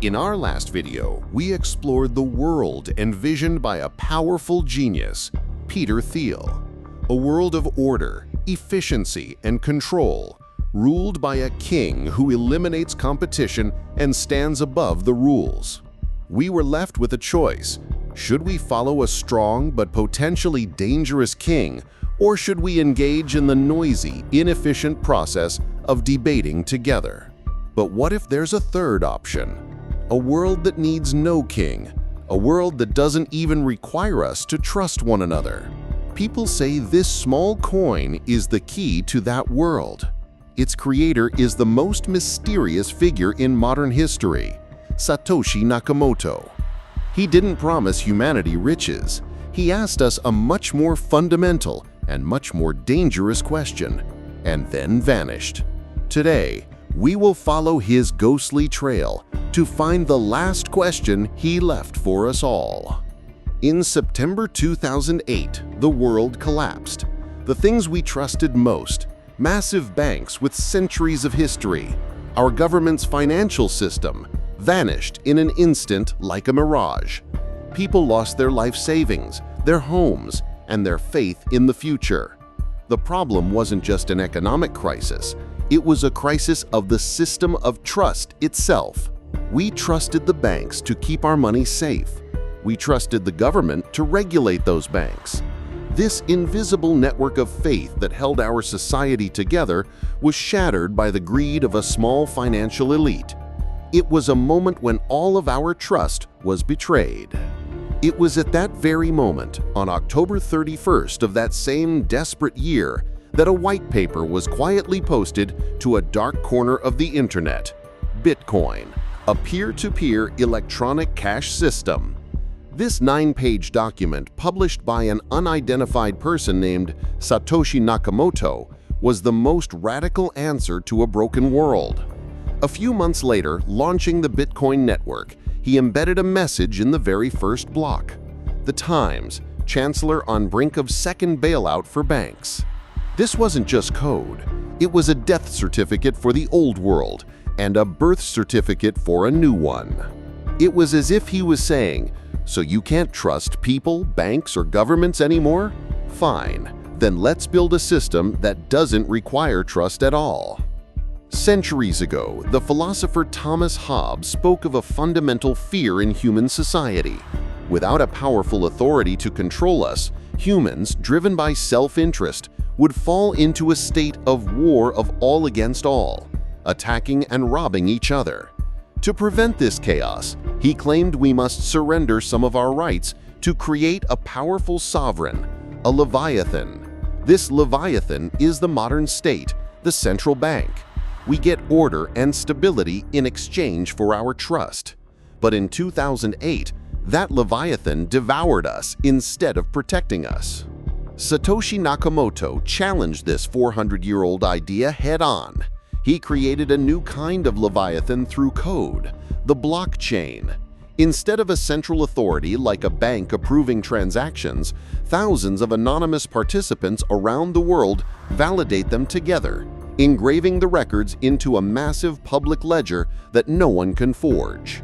In our last video, we explored the world envisioned by a powerful genius, Peter Thiel. A world of order, efficiency, and control, ruled by a king who eliminates competition and stands above the rules. We were left with a choice. Should we follow a strong but potentially dangerous king, or should we engage in the noisy, inefficient process of debating together? But what if there's a third option? A world that needs no king, a world that doesn't even require us to trust one another. People say this small coin is the key to that world. Its creator is the most mysterious figure in modern history, Satoshi Nakamoto. He didn't promise humanity riches. He asked us a much more fundamental and much more dangerous question, and then vanished. Today, we will follow his ghostly trail to find the last question he left for us all. In September 2008, the world collapsed. The things we trusted most, massive banks with centuries of history, our government's financial system, vanished in an instant like a mirage. People lost their life savings, their homes, and their faith in the future. The problem wasn't just an economic crisis. It was a crisis of the system of trust itself. We trusted the banks to keep our money safe. We trusted the government to regulate those banks. This invisible network of faith that held our society together was shattered by the greed of a small financial elite. It was a moment when all of our trust was betrayed. It was at that very moment, on October 31st of that same desperate year, that a white paper was quietly posted to a dark corner of the internet. Bitcoin, a peer-to-peer electronic cash system. This 9-page document, published by an unidentified person named Satoshi Nakamoto, was the most radical answer to a broken world. A few months later, launching the Bitcoin network, he embedded a message in the very first block. The Times, chancellor on brink of second bailout for banks. This wasn't just code. It was a death certificate for the old world and a birth certificate for a new one. It was as if he was saying, "So you can't trust people, banks, or governments anymore? Fine, then let's build a system that doesn't require trust at all." Centuries ago, the philosopher Thomas Hobbes spoke of a fundamental fear in human society. Without a powerful authority to control us, humans, driven by self-interest, would fall into a state of war of all against all, attacking and robbing each other. To prevent this chaos, he claimed we must surrender some of our rights to create a powerful sovereign, a Leviathan. This Leviathan is the modern state, the central bank. We get order and stability in exchange for our trust. But in 2008, that Leviathan devoured us instead of protecting us. Satoshi Nakamoto challenged this 400-year-old idea head-on. He created a new kind of Leviathan through code, the blockchain. Instead of a central authority like a bank approving transactions, thousands of anonymous participants around the world validate them together, engraving the records into a massive public ledger that no one can forge.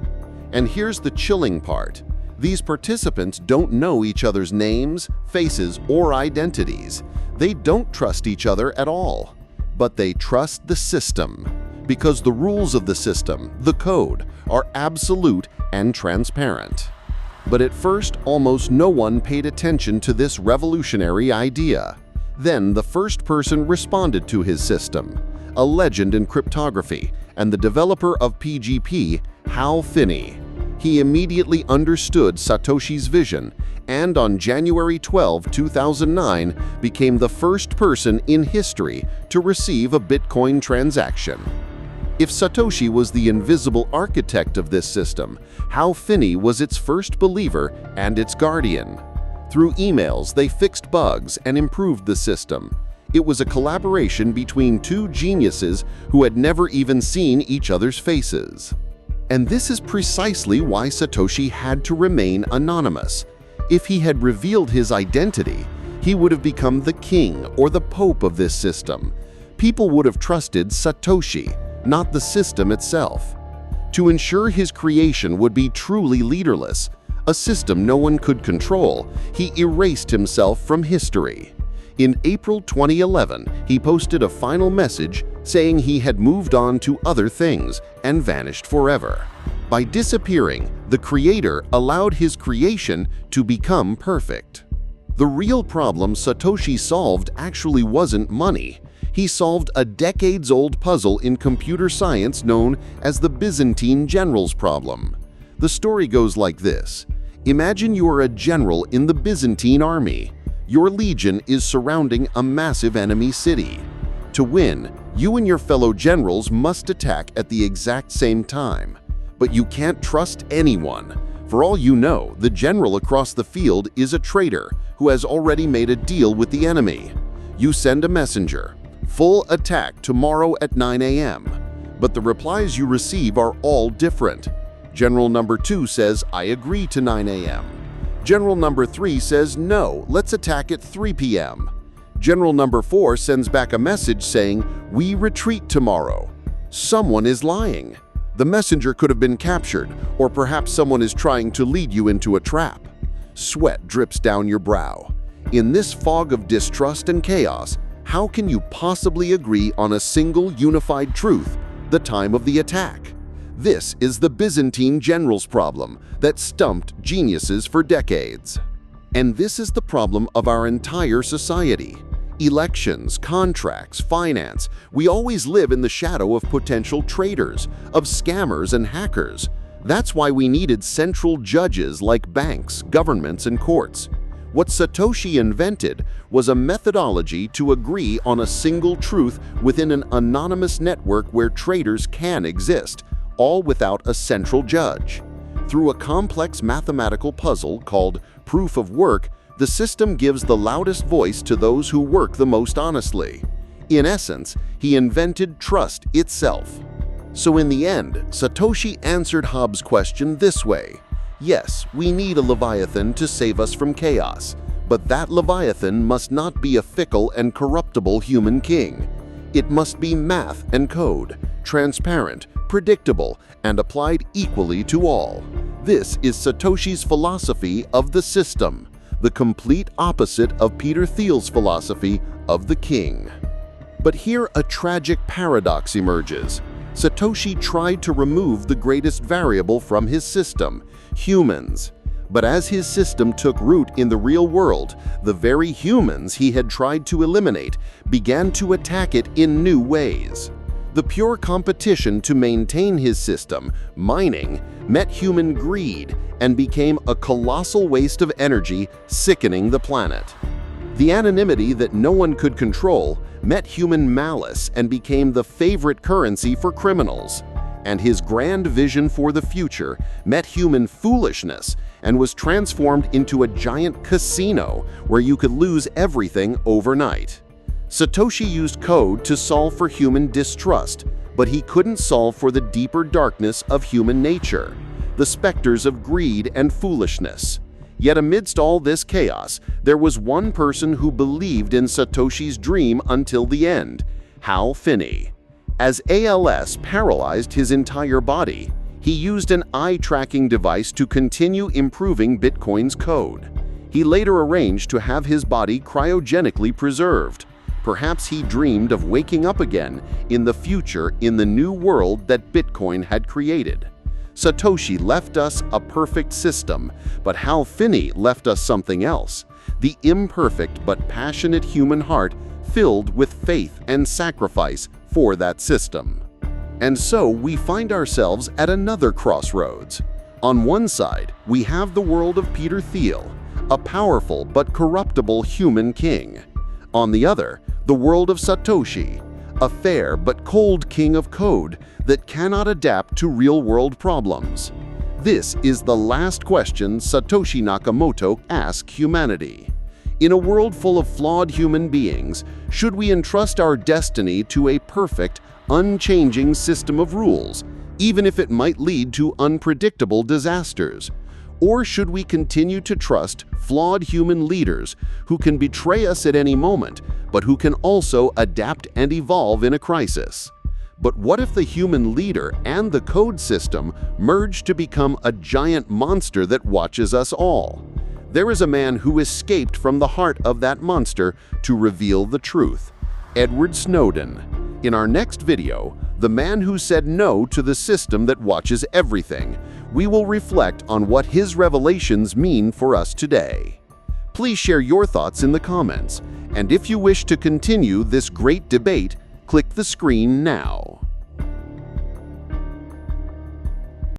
And here's the chilling part. These participants don't know each other's names, faces, or identities. They don't trust each other at all. But they trust the system, because the rules of the system, the code, are absolute and transparent. But at first, almost no one paid attention to this revolutionary idea. Then the first person responded to his system, a legend in cryptography, and the developer of PGP, Hal Finney. He immediately understood Satoshi's vision and on January 12, 2009, became the first person in history to receive a Bitcoin transaction. If Satoshi was the invisible architect of this system, Hal Finney was its first believer and its guardian. Through emails, they fixed bugs and improved the system. It was a collaboration between two geniuses who had never even seen each other's faces. And this is precisely why Satoshi had to remain anonymous. If he had revealed his identity, he would have become the king or the pope of this system. People would have trusted Satoshi, not the system itself. To ensure his creation would be truly leaderless, a system no one could control, he erased himself from history. In April 2011, he posted a final message saying he had moved on to other things and vanished forever. By disappearing, the creator allowed his creation to become perfect. The real problem Satoshi solved actually wasn't money. He solved a decades-old puzzle in computer science known as the Byzantine general's problem. The story goes like this. Imagine you are a general in the Byzantine army. Your legion is surrounding a massive enemy city. To win, you and your fellow generals must attack at the exact same time. But you can't trust anyone. For all you know, the general across the field is a traitor who has already made a deal with the enemy. You send a messenger. Full attack tomorrow at 9 a.m. But the replies you receive are all different. General number 2 says, I agree to 9 a.m. General number 3 says, no, let's attack at 3 p.m. General number 4 sends back a message saying, we retreat tomorrow. Someone is lying. The messenger could have been captured, or perhaps someone is trying to lead you into a trap. Sweat drips down your brow. In this fog of distrust and chaos, how can you possibly agree on a single unified truth, the time of the attack? This is the Byzantine general's problem that stumped geniuses for decades. And this is the problem of our entire society. Elections, contracts, finance, we always live in the shadow of potential traitors, of scammers and hackers. That's why we needed central judges like banks, governments, and courts. What Satoshi invented was a methodology to agree on a single truth within an anonymous network where traitors can exist, all without a central judge. Through a complex mathematical puzzle called proof of work, the system gives the loudest voice to those who work the most honestly. In essence, he invented trust itself. So in the end, Satoshi answered Hobbes' question this way. Yes, we need a Leviathan to save us from chaos, but that Leviathan must not be a fickle and corruptible human king. It must be math and code, transparent, predictable, and applied equally to all. This is Satoshi's philosophy of the system, the complete opposite of Peter Thiel's philosophy of the king. But here a tragic paradox emerges. Satoshi tried to remove the greatest variable from his system, humans. But as his system took root in the real world, the very humans he had tried to eliminate began to attack it in new ways. The pure competition to maintain his system, mining, met human greed and became a colossal waste of energy, sickening the planet. The anonymity that no one could control met human malice and became the favorite currency for criminals. And his grand vision for the future met human foolishness and was transformed into a giant casino where you could lose everything overnight. Satoshi used code to solve for human distrust, but he couldn't solve for the deeper darkness of human nature, the specters of greed and foolishness. Yet amidst all this chaos, there was one person who believed in Satoshi's dream until the end, Hal Finney. As ALS paralyzed his entire body, he used an eye-tracking device to continue improving Bitcoin's code. He later arranged to have his body cryogenically preserved. Perhaps he dreamed of waking up again in the future in the new world that Bitcoin had created. Satoshi left us a perfect system, but Hal Finney left us something else, the imperfect but passionate human heart filled with faith and sacrifice for that system. And so we find ourselves at another crossroads. On one side, we have the world of Peter Thiel, a powerful but corruptible human king. On the other, the world of Satoshi, a fair but cold king of code that cannot adapt to real-world problems. This is the last question Satoshi Nakamoto asked humanity. In a world full of flawed human beings, should we entrust our destiny to a perfect, unchanging system of rules, even if it might lead to unpredictable disasters? Or should we continue to trust flawed human leaders who can betray us at any moment, but who can also adapt and evolve in a crisis? But what if the human leader and the code system merge to become a giant monster that watches us all? There is a man who escaped from the heart of that monster to reveal the truth. Edward Snowden. In our next video, the man who said no to the system that watches everything, we will reflect on what his revelations mean for us today. Please share your thoughts in the comments, and if you wish to continue this great debate, click the screen now.